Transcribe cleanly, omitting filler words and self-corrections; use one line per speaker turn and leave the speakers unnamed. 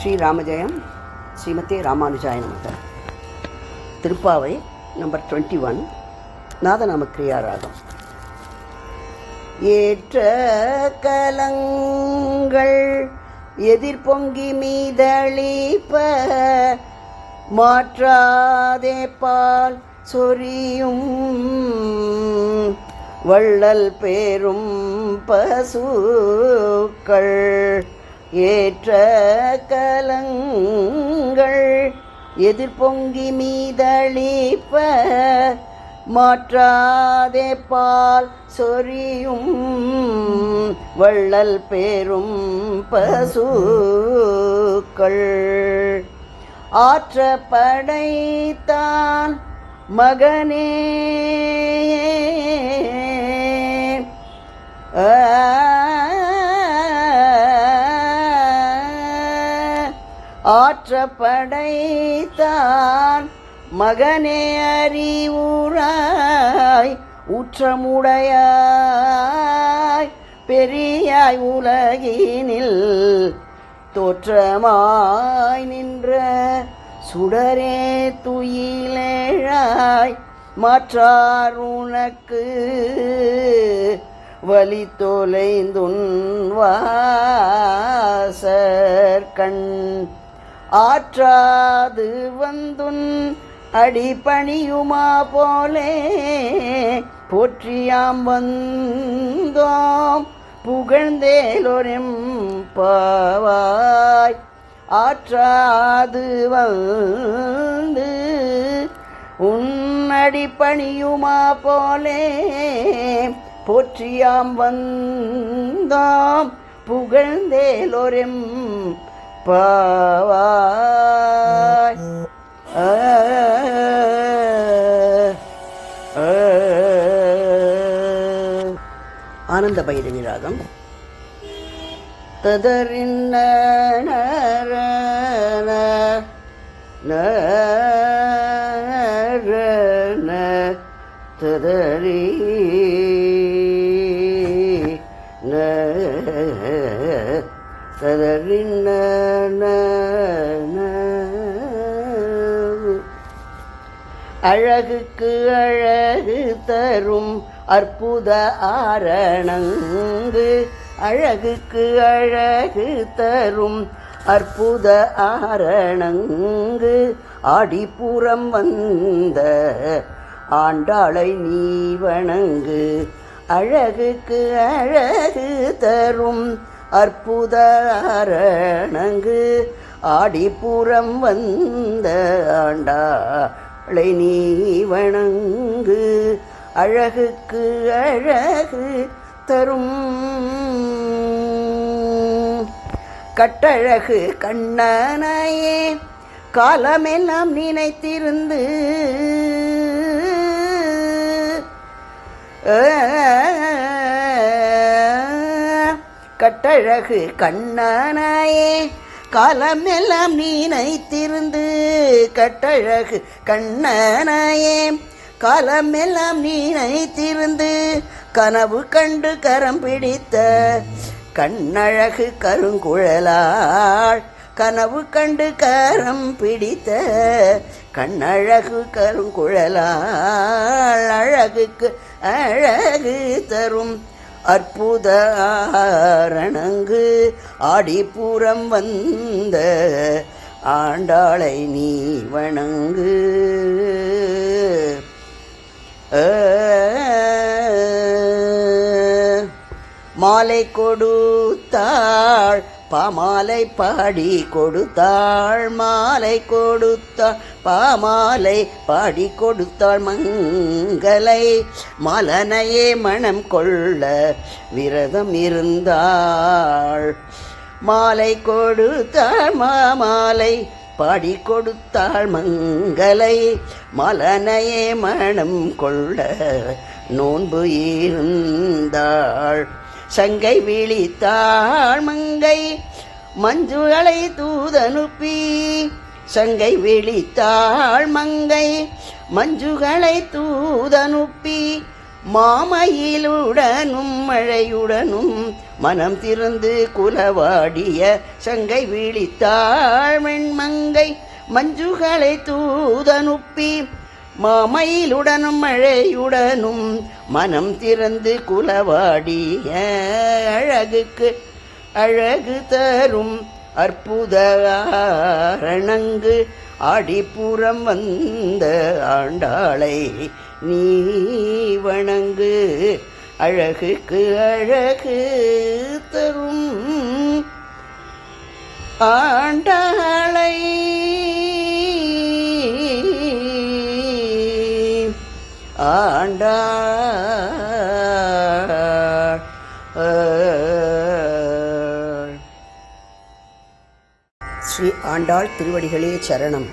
ஸ்ரீராமஜெயம் ஸ்ரீமதே ராமானுஜாய நமக. திருப்பாவை நம்பர் 21, நாதநாமக்கிரியா ராகம். ஏற்ற கலங்கள் எதிர்பொங்கி மீதளிப்ப, மாற்றாதே பால் சொரியும் வள்ளல் பேரும் பசுக்கள். ஏற்ற கலங்கள் எதிர்பொங்கி மீதளிப்ப, மாற்றாதே பால் சொரியும் வள்ளல் பேரும் பசுக்கள். ஆற்ற படைத்தான் மகனே ஆற்ற படைத்தான் மகனே அறிவுராய் ஊற்றமுடையாய் பெரியாய் உலகினில் தோற்றமாய் நின்ற சுடரே துயிலேழாய் மாற்றார் உனக்கு வலி தொலைந்துன் வாசற்கண். ஆற்றாது வந்துன் அடிபணியுமா போலே போற்றியாம் வந்தோம் புகழ்ந்தேலோரெம் பாவாய். ஆற்றாது வந்து உன்னடி பணியுமா போலே போற்றியாம் வந்தோம் புகழ்ந்தேலோரெம் பாவாய். ஆனந்த பைரவி ராகம். ததறின்ன ததறி ததறின்ன அழகுக்கு அழகு தரும் அற்புத ஆரணங்கு. அழகுக்கு அழகு தரும் அற்புத ஆரணங்கு. ஆடிப்புறம் வந்த ஆண்டாளை நீ வணங்கு. அழகுக்கு அழகு தரும் அற்புத ஆரணங்கு. ஆடிப்புறம் வந்த ஆண்டாளை நீ வணங்கு. அழகுக்கு அழகு தரும் கட்டழகு கண்ணனையே காலமெல்லாம் நினைத்திருந்து கட்டழகு கண்ணனையே காலமெல்லாம் நினைத்திருந்து. கட்டழகு கண்ணனையே காலமெல்லாம் நினைத்திருந்து கனவு கண்டு கரம் பிடித்த கண்ணழகு கருங்குழலாள். கனவு கண்டு கரம் பிடித்த கண்ணழகு கருங்குழலாள். அழகுக்கு அழகு தரும் அற்புத ஆரணங்கு. ஆடிப்புறம் வந்த ஆண்டாளை நீ வணங்கு. மாலை கொடுத்தாள் பாமாலை பாடி கொடுத்தாள். மாலை கொடுத்தாள் பாமாலை பாடி கொடுத்தாள். மங்களை மலனையே மனம் கொள்ள விரதம் இருந்தாள். மாலை கொடுத்தாள் மாமாலை பாடி கொடுத்தாள். மங்களை மலனையே மனம் கொள்ள நோன்பு இருந்தாள். சங்கை விழித்தாள் மங்கை மஞ்சுகளை தூதனுப்பி. சங்கை விழித்தாள் மங்கை மஞ்சுகளை தூதனுப்பி. மாமயிலுடனும் மழையுடனும் மனம் திறந்து குலவாடிய சங்கை விழித்தாள் வெண்மங்கை மஞ்சுகளை தூதனுப்பி மாமயிலுடனும் மழையுடனும் மனம் திறந்து குலவாடிய அழகுக்கு அழகு தரும் அற்புத ஆரணங்கு ஆடிப்புறம் வந்த ஆண்டாளை நீ வணங்கு. அழகுக்கு அழகு தரும் ஆண்டாளை ஆண்டாள். ஸ்ரீ ஆண்டாள் திருவடிகளே சரணம்.